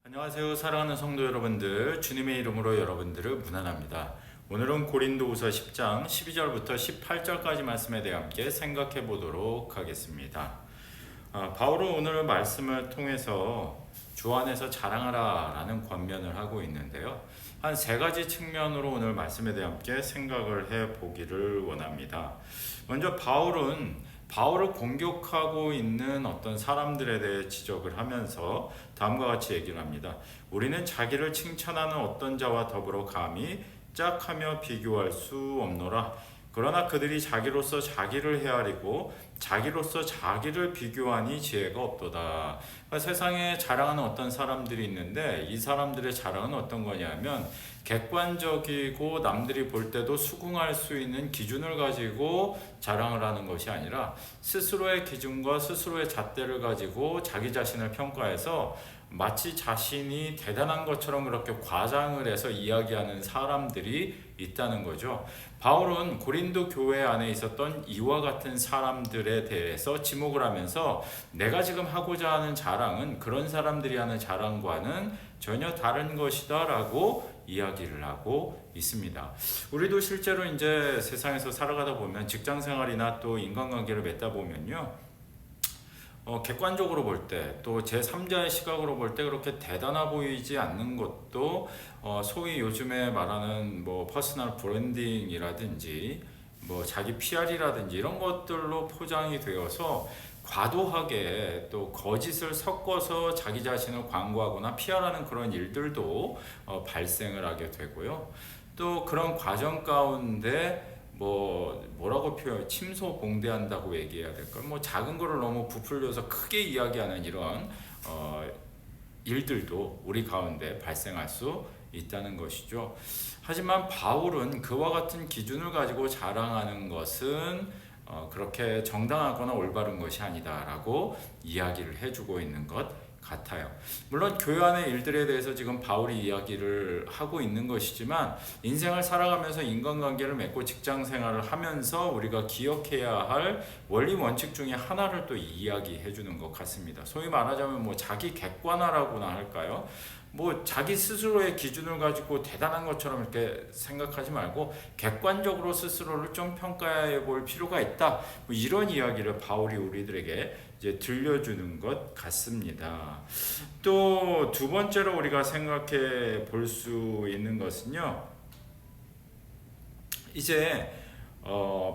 안녕하세요. 사랑하는 성도 여러분들, 주님의 이름으로 여러분들을 문안합니다. 오늘은 고린도후서 10장 12절부터 18절까지 말씀에 대해 함께 생각해 보도록 하겠습니다. 바울은 오늘 말씀을 통해서 주 안에서 자랑하라 라는 권면을 하고 있는데요. 한 세 가지 측면으로 오늘 말씀에 대해 함께 생각을 해 보기를 원합니다. 먼저 바울을 공격하고 있는 어떤 사람들에 대해 지적을 하면서 다음과 같이 얘기를 합니다. 우리는 자기를 칭찬하는 어떤 자와 더불어 감히 짝하며 비교할 수 없노라. 그러나 그들이 자기로서 자기를 헤아리고 자기로서 자기를 비교하니 지혜가 없도다. 그러니까 세상에 자랑하는 어떤 사람들이 있는데 이 사람들의 자랑은 어떤 거냐면 객관적이고 남들이 볼 때도 수긍할 수 있는 기준을 가지고 자랑을 하는 것이 아니라 스스로의 기준과 스스로의 잣대를 가지고 자기 자신을 평가해서 마치 자신이 대단한 것처럼 그렇게 과장을 해서 이야기하는 사람들이 있다는 거죠. 바울은 고린도 교회 안에 있었던 이와 같은 사람들에 대해서 지목을 하면서 내가 지금 하고자 하는 자랑은 그런 사람들이 하는 자랑과는 전혀 다른 것이다 라고 이야기를 하고 있습니다. 우리도 실제로 이제 세상에서 살아가다 보면 직장 생활이나 또 인간관계를 맺다 보면요. 객관적으로 볼 때 또 제3자의 시각으로 볼 때 그렇게 대단해 보이지 않는 것도 소위 요즘에 말하는 뭐 퍼스널 브랜딩이라든지 뭐 자기 PR이라든지 이런 것들로 포장이 되어서 과도하게 또 거짓을 섞어서 자기 자신을 광고하거나 PR하는 그런 일들도 발생을 하게 되고요. 또 그런 과정 가운데 뭐라고 침소봉대한다고 얘기해야 될까요? 뭐 작은 거를 너무 부풀려서 크게 이야기하는 이런 일들도 우리 가운데 발생할 수 있다는 것이죠. 하지만 바울은 그와 같은 기준을 가지고 자랑하는 것은 그렇게 정당하거나 올바른 것이 아니다라고 이야기를 해주고 있는 것 같아요. 물론 교회 안의 일들에 대해서 지금 바울이 이야기를 하고 있는 것이지만 인생을 살아가면서 인간관계를 맺고 직장 생활을 하면서 우리가 기억해야 할 원리 원칙 중에 하나를 또 이야기해 주는 것 같습니다. 소위 말하자면 뭐 자기 객관화라고나 할까요? 뭐 자기 스스로의 기준을 가지고 대단한 것처럼 이렇게 생각하지 말고 객관적으로 스스로를 좀 평가해 볼 필요가 있다. 뭐 이런 이야기를 바울이 우리들에게 이제 들려주는 것 같습니다. 또 두 번째로 우리가 생각해 볼 수 있는 것은요. 이제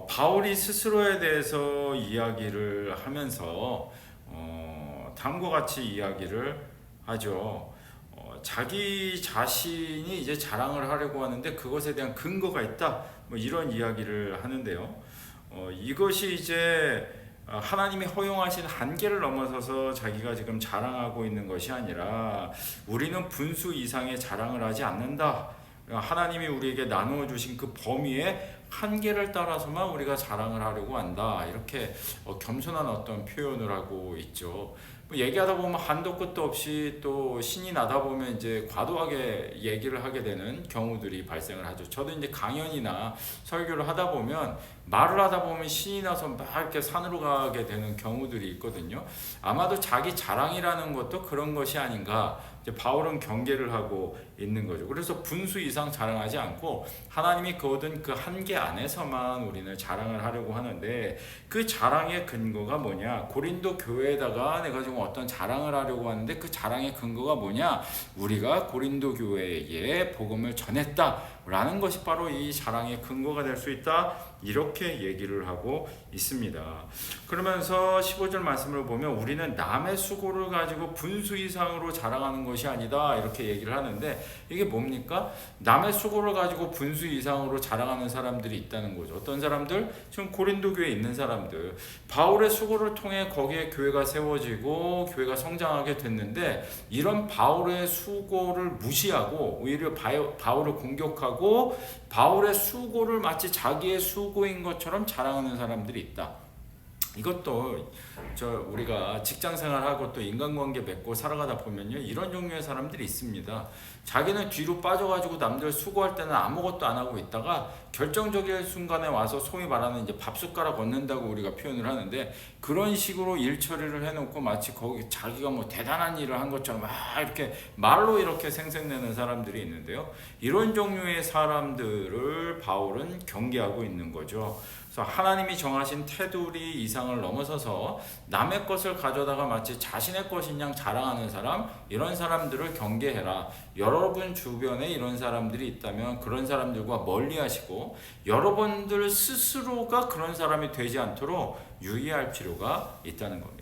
바울이 스스로에 대해서 이야기를 하면서 다음과 같이 이야기를 하죠. 자기 자신이 이제 자랑을 하려고 하는데 그것에 대한 근거가 있다. 뭐 이런 이야기를 하는데요. 이것이 이제 하나님이 허용하신 한계를 넘어서서 자기가 지금 자랑하고 있는 것이 아니라 우리는 분수 이상의 자랑을 하지 않는다. 하나님이 우리에게 나누어 주신 그 범위의 한계를 따라서만 우리가 자랑을 하려고 한다. 이렇게 겸손한 어떤 표현을 하고 있죠. 얘기하다 보면 한도 끝도 없이 또 신이 나다 보면 이제 과도하게 얘기를 하게 되는 경우들이 발생을 하죠. 저도 이제 강연이나 설교를 하다 보면 말을 하다 보면 신이 나서 막 이렇게 산으로 가게 되는 경우들이 있거든요. 아마도 자기 자랑이라는 것도 그런 것이 아닌가. 이제 바울은 경계를 하고 있는 거죠. 그래서 분수 이상 자랑하지 않고 하나님이 거둔 그 한계 안에서만 우리는 자랑을 하려고 하는데 그 자랑의 근거가 뭐냐? 고린도 교회에다가 내가 지금 어떤 자랑을 하려고 하는데 그 자랑의 근거가 뭐냐? 우리가 고린도 교회에 복음을 전했다라는 것이 바로 이 자랑의 근거가 될 수 있다. 이렇게 얘기를 하고 있습니다. 그러면서 15절 말씀을 보면 우리는 남의 수고를 가지고 분수 이상으로 자랑하는 것이 아니다. 이렇게 얘기를 하는데 이게 뭡니까? 남의 수고를 가지고 분수 이상으로 자랑하는 사람들이 있다는 거죠. 어떤 사람들? 지금 고린도 교회에 있는 사람들. 바울의 수고를 통해 거기에 교회가 세워지고 교회가 성장하게 됐는데 이런 바울의 수고를 무시하고 오히려 바울을 공격하고 바울의 수고를 마치 자기의 수고인 것처럼 자랑하는 사람들이 있다. 이것도 우리가 직장 생활하고 또 인간관계 맺고 살아가다 보면요, 이런 종류의 사람들이 있습니다. 자기는 뒤로 빠져가지고 남들 수고할 때는 아무것도 안 하고 있다가 결정적인 순간에 와서 소위 말하는 이제 밥숟가락 얹는다고 우리가 표현을 하는데, 그런 식으로 일 처리를 해놓고 마치 거기 자기가 뭐 대단한 일을 한 것처럼 이렇게 말로 이렇게 생색내는 사람들이 있는데요. 이런 종류의 사람들을 바울은 경계하고 있는 거죠. 그래서 하나님이 정하신 테두리 이상을 넘어서서 남의 것을 가져다가 마치 자신의 것인 양 자랑하는 사람, 이런 사람들을 경계해라. 여러분 주변에 이런 사람들이 있다면 그런 사람들과 멀리 하시고, 여러분들 스스로가 그런 사람이 되지 않도록 유의할 필요가 있다는 겁니다.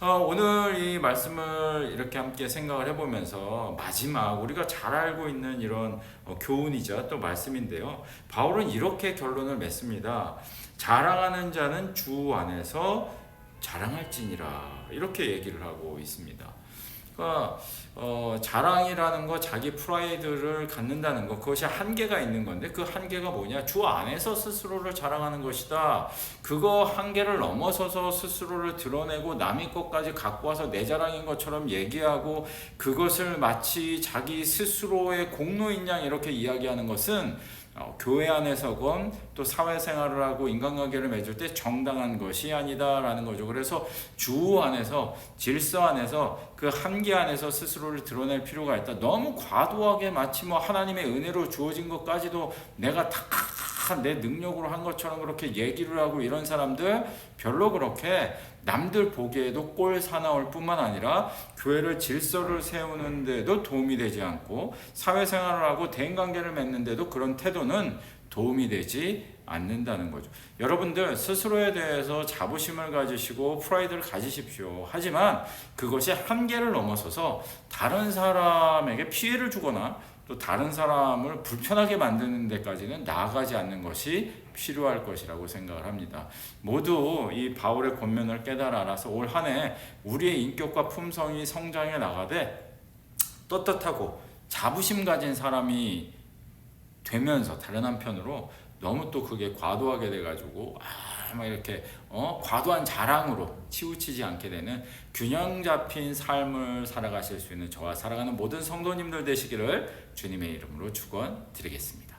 오늘 이 말씀을 이렇게 함께 생각을 해보면서 마지막 우리가 잘 알고 있는 이런 교훈이자 또 말씀인데요. 바울은 이렇게 결론을 맺습니다. 자랑하는 자는 주 안에서 자랑할지니라, 이렇게 얘기를 하고 있습니다. 그러니까 자랑이라는 거, 자기 프라이드를 갖는다는 거, 그것이 한계가 있는 건데, 그 한계가 뭐냐? 주 안에서 스스로를 자랑하는 것이다. 그거 한계를 넘어서서 스스로를 드러내고 남의 것까지 갖고 와서 내 자랑인 것처럼 얘기하고 그것을 마치 자기 스스로의 공로인 양 이렇게 이야기하는 것은 교회 안에서건 또 사회생활을 하고 인간관계를 맺을 때 정당한 것이 아니다라는 거죠. 그래서 주 안에서, 질서 안에서, 그 한계 안에서 스스로를 드러낼 필요가 있다. 너무 과도하게 마치 뭐 하나님의 은혜로 주어진 것까지도 내가 다 내 능력으로 한 것처럼 그렇게 얘기를 하고, 이런 사람들 별로 그렇게 남들 보기에도 꼴 사나울 뿐만 아니라 교회를 질서를 세우는 데도 도움이 되지 않고, 사회생활을 하고 대인관계를 맺는데도 그런 태도는 도움이 되지 않는다는 거죠. 여러분들 스스로에 대해서 자부심을 가지시고 프라이드를 가지십시오. 하지만 그것이 한계를 넘어서서 다른 사람에게 피해를 주거나 또 다른 사람을 불편하게 만드는 데까지는 나아가지 않는 것이 필요할 것이라고 생각을 합니다. 모두 이 바울의 권면을 깨달아 알아서 올 한 해 우리의 인격과 품성이 성장해 나가되 떳떳하고 자부심 가진 사람이 되면서, 다른 한편으로 너무 또 그게 과도하게 돼가지고 막 이렇게 과도한 자랑으로 치우치지 않게 되는 균형 잡힌 삶을 살아가실 수 있는 저와 살아가는 모든 성도님들 되시기를 주님의 이름으로 축원드리겠습니다.